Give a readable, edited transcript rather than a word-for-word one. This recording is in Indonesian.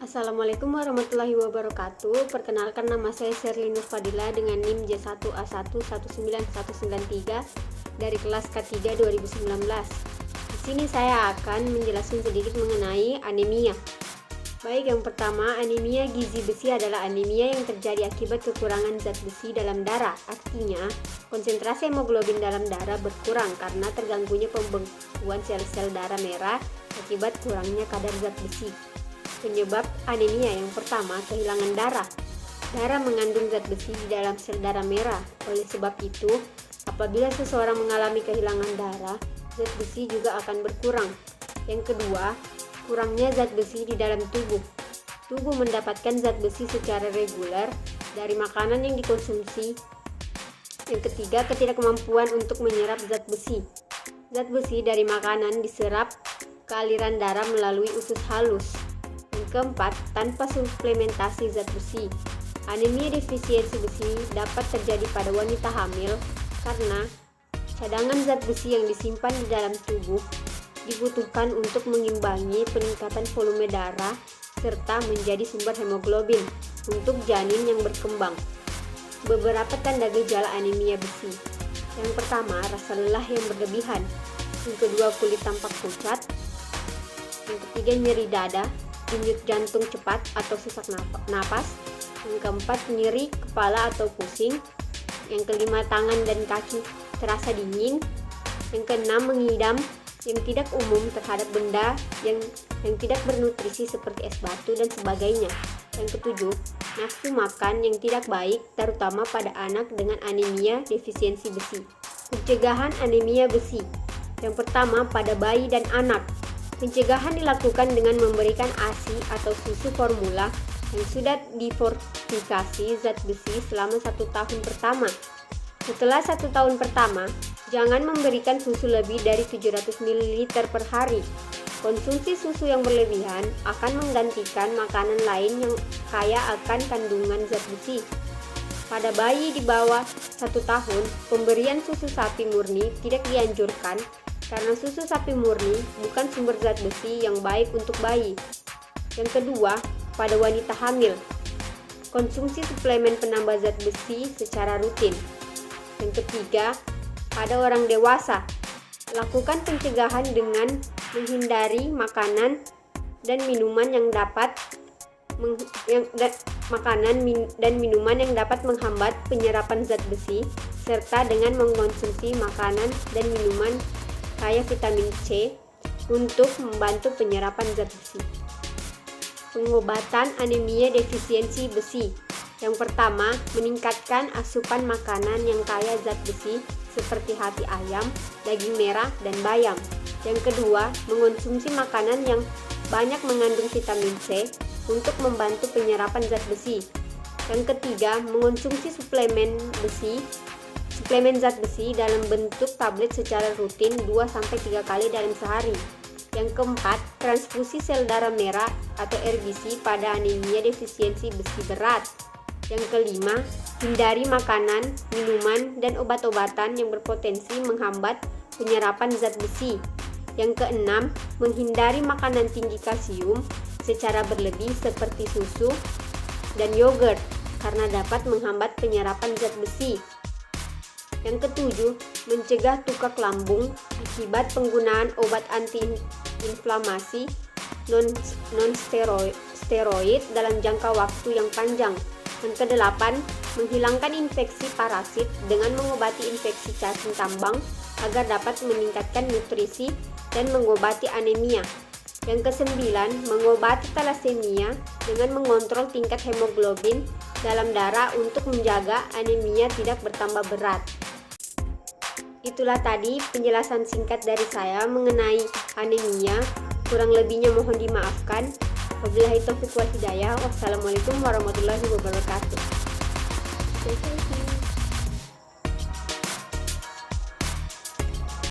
Assalamualaikum warahmatullahi wabarakatuh. Perkenalkan, nama saya Sherly Nur Fadila dengan NIM J1A1 19193 dari kelas K3 2019. Di sini saya akan menjelaskan sedikit mengenai anemia. Baik, yang pertama, anemia gizi besi adalah anemia yang terjadi akibat kekurangan zat besi dalam darah. Artinya, konsentrasi hemoglobin dalam darah berkurang karena terganggunya pembekuan sel-sel darah merah akibat kurangnya kadar zat besi. Penyebab anemia yang pertama, kehilangan darah. Darah mengandung zat besi di dalam sel darah merah. Oleh sebab itu, apabila seseorang mengalami kehilangan darah, zat besi juga akan berkurang. Yang kedua, kurangnya zat besi di dalam tubuh. Tubuh mendapatkan zat besi secara reguler dari makanan yang dikonsumsi. Yang ketiga, ketidakmampuan untuk menyerap zat besi. Zat besi dari makanan diserap ke aliran darah melalui usus halus. Yang keempat, tanpa suplementasi zat besi. Anemia defisiensi besi dapat terjadi pada wanita hamil karena cadangan zat besi yang disimpan di dalam tubuh dibutuhkan untuk mengimbangi peningkatan volume darah serta menjadi sumber hemoglobin untuk janin yang berkembang. Beberapa tanda gejala anemia besi. Yang pertama, rasa lelah yang berlebihan. Yang kedua, kulit tampak pucat. Yang ketiga, nyeri dada, denyut jantung cepat atau sesak napas. Yang keempat, nyeri kepala atau pusing. Yang kelima, tangan dan kaki terasa dingin. Yang keenam, mengidam yang tidak umum terhadap benda yang tidak bernutrisi seperti es batu dan sebagainya. Yang ketujuh, nafsu makan yang tidak baik terutama pada anak dengan anemia defisiensi besi. Pencegahan anemia besi. Yang pertama, pada bayi dan anak. Pencegahan dilakukan dengan memberikan ASI atau susu formula yang sudah difortifikasi zat besi selama 1 tahun pertama. Setelah 1 tahun pertama, jangan memberikan susu lebih dari 700 ml per hari. Konsumsi susu yang berlebihan akan menggantikan makanan lain yang kaya akan kandungan zat besi. Pada bayi di bawah 1 tahun, pemberian susu sapi murni tidak dianjurkan karena susu sapi murni bukan sumber zat besi yang baik untuk bayi. Yang kedua, pada wanita hamil, konsumsi suplemen penambah zat besi secara rutin. Yang ketiga, pada orang dewasa, lakukan pencegahan dengan menghindari makanan dan minuman yang dapat menghambat penyerapan zat besi, serta dengan mengkonsumsi makanan dan minuman kaya vitamin C untuk membantu penyerapan zat besi. Pengobatan anemia defisiensi besi. Yang pertama, meningkatkan asupan makanan yang kaya zat besi seperti hati ayam, daging merah, dan bayam. Yang kedua, mengonsumsi makanan yang banyak mengandung vitamin C untuk membantu penyerapan zat besi. Yang ketiga, mengonsumsi suplemen zat besi dalam bentuk tablet secara rutin 2-3 kali dalam sehari. Yang keempat, transfusi sel darah merah atau RBC pada anemia defisiensi besi berat. Yang kelima, hindari makanan, minuman, dan obat-obatan yang berpotensi menghambat penyerapan zat besi. Yang keenam, menghindari makanan tinggi kalsium secara berlebih seperti susu dan yogurt karena dapat menghambat penyerapan zat besi. Yang ketujuh, mencegah tukak lambung akibat penggunaan obat antiinflamasi non-steroid dalam jangka waktu yang panjang. Yang kedelapan, menghilangkan infeksi parasit dengan mengobati infeksi cacing tambang agar dapat meningkatkan nutrisi dan mengobati anemia. Yang kesembilan, mengobati talasemia dengan mengontrol tingkat hemoglobin dalam darah untuk menjaga anemia tidak bertambah berat. Itulah tadi penjelasan singkat dari saya mengenai anemia. Kurang lebihnya mohon dimaafkan. Wabillahi taufiq wal hidayah. Wassalamualaikum warahmatullahi wabarakatuh.